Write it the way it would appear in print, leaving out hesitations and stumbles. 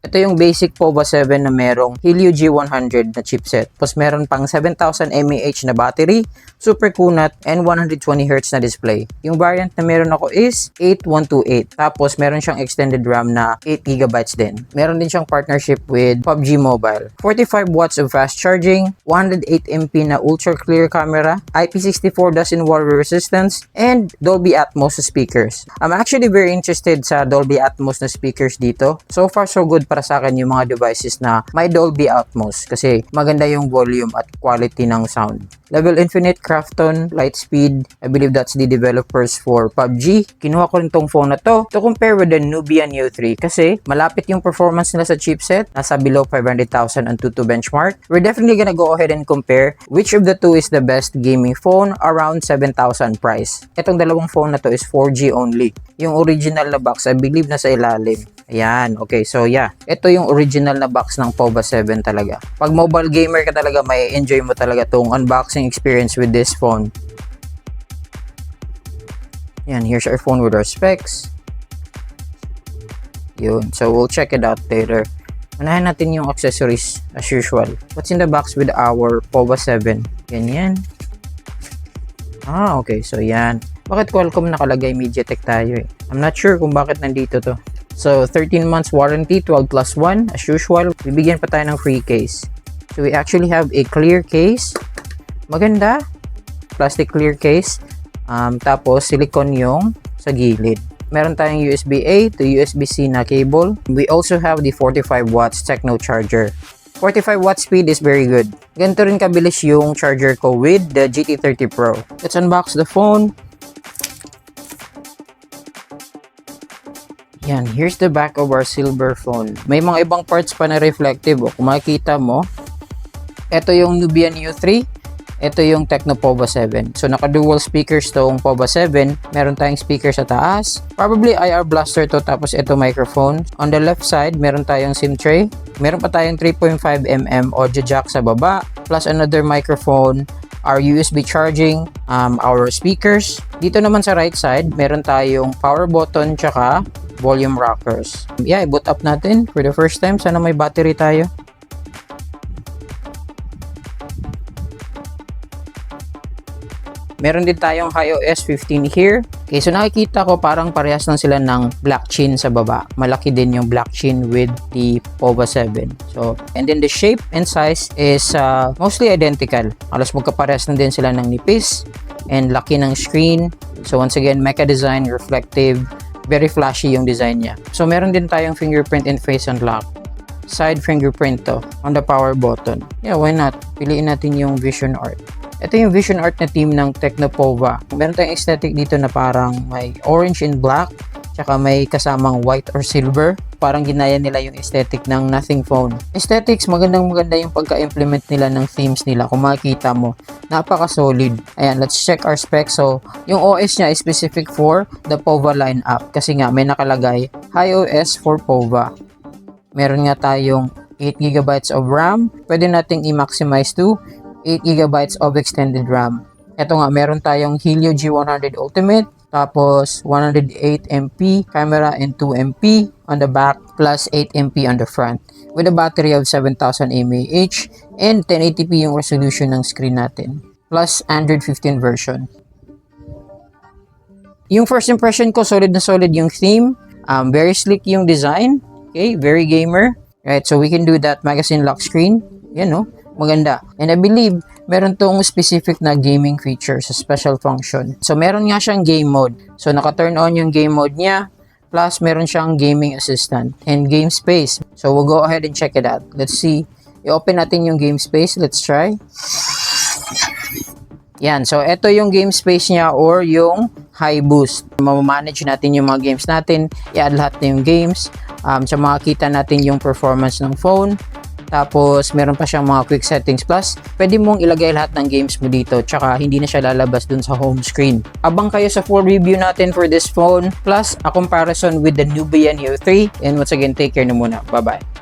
Ito yung basic POVA 7 na merong Helio G100 na chipset. Tapos meron pang 7,000 mAh na battery, super kunat, and 120Hz na display. Yung variant na meron ako is 8128. Tapos meron siyang extended RAM na 8GB din. Meron din siyang partnership with PUBG Mobile. 45 watts of fast charging, 108MP na ultra clear camera, IP64 dust and water resistance, and Dolby Atmos speakers. I'm actually very interested sa Dolby Atmos na speakers dito. So far so good para sa akin yung mga devices na may Dolby Atmos kasi maganda yung volume at quality ng sound. Level Infinite, Krafton, Lightspeed, I believe that's the developers for PUBG. Kinuha ko rin tong phone na to compare with the Nubia Neo 3 kasi malapit yung performance nila sa chipset, nasa below 500,000 ang Antutu benchmark. We're definitely gonna go ahead and compare which of the two is the best gaming phone around 7,000 price. Itong dalawang phone na to is 4G only. Yung original na box, I believe nasa ilalim. Ayan, okay, so yeah. Ito yung original na box ng POVA 7 talaga. Pag mobile gamer ka talaga, may enjoy mo talaga tong unboxing experience with this phone. Yan, here's our phone with our specs. Yun, so we'll check it out later. Unahin natin yung accessories as usual. What's in the box with our POVA 7? Ganyan. Okay, so yan. Bakit Qualcomm nakalagay MediaTek tayo eh? I'm not sure kung bakit nandito to. So, 13 months warranty, 12 plus 1. As usual, bibigyan pa tayo ng free case. So, we actually have a clear case. Maganda. Plastic clear case. Tapos, silicone yung sa gilid. Meron tayong USB-A to USB-C na cable. We also have the 45 watts Techno charger. 45 watt speed is very good. Ganito rin kabilis yung charger ko with the GT30 Pro. Let's unbox the phone. Yan, here's the back of our silver phone. May mga ibang parts pa na reflective. Kung makikita mo, ito yung Nubia Neo 3. Ito yung Tecno POVA 7. So, naka-dual speakers tong POVA 7. Meron tayong speaker sa taas. Probably IR blaster to. Tapos, ito microphone. On the left side, meron tayong SIM tray. Meron pa tayong 3.5mm audio jack sa baba. Plus, another microphone. Our USB charging. Our speakers. Dito naman sa right side, meron tayong power button tsaka volume rockers. Yeah, i-boot up natin for the first time. Sana may battery tayo. Meron din tayong iOS 15 here. Okay, so nakikita ko parang parehas lang sila ng black chin sa baba. Malaki din yung black chin with the POVA 7. So, and then the shape and size is mostly identical. Halos magkaparehas lang din sila ng nipis and laki ng screen. So, once again, mecha design, reflective, very flashy yung design niya. So, meron din tayong fingerprint and face unlock. Side fingerprint to on the power button. Yeah, why not? Piliin natin yung Vision Art. Ito yung Vision Art na team ng Tecno POVA. Meron tayong aesthetic dito na parang may orange and black, tsaka may kasamang white or silver. Parang ginaya nila yung aesthetic ng Nothing Phone. Aesthetics, maganda yung pagka-implement nila ng themes nila. Kung makikita mo, napaka-solid. Ayan, let's check our specs. So, yung OS niya is specific for the POVA lineup. Kasi nga, may nakalagay, iOS for POVA. Meron nga tayong 8GB of RAM. Pwede nating i-maximize to 8GB of extended RAM. Ito nga, meron tayong Helio G100 Ultimate, tapos 108MP camera and 2MP on the back, plus 8MP on the front, with a battery of 7,000 mAh and 1080p yung resolution ng screen natin, plus Android 15 version. Yung first impression ko, solid na solid yung theme, very sleek yung design, okay, very gamer, right? So we can do that magazine lock screen, yan no? Maganda. And I believe, meron tong specific na gaming feature sa special function. So, meron nga siyang game mode. So, naka-turn on yung game mode niya. Plus, meron siyang gaming assistant and game space. So, we'll go ahead and check it out. Let's see. I-open natin yung game space. Let's try. Yan. So, ito yung game space niya or yung high boost. Mamanage natin yung mga games natin. I-add lahat na yung games. So, makikita natin yung performance ng phone. Tapos, meron pa siyang mga quick settings. Plus, pwede mong ilagay lahat ng games mo dito. Tsaka, hindi na siya lalabas dun sa home screen. Abang kayo sa full review natin for this phone. Plus, a comparison with the Nubia Neo 3. And once again, take care na muna. Bye-bye.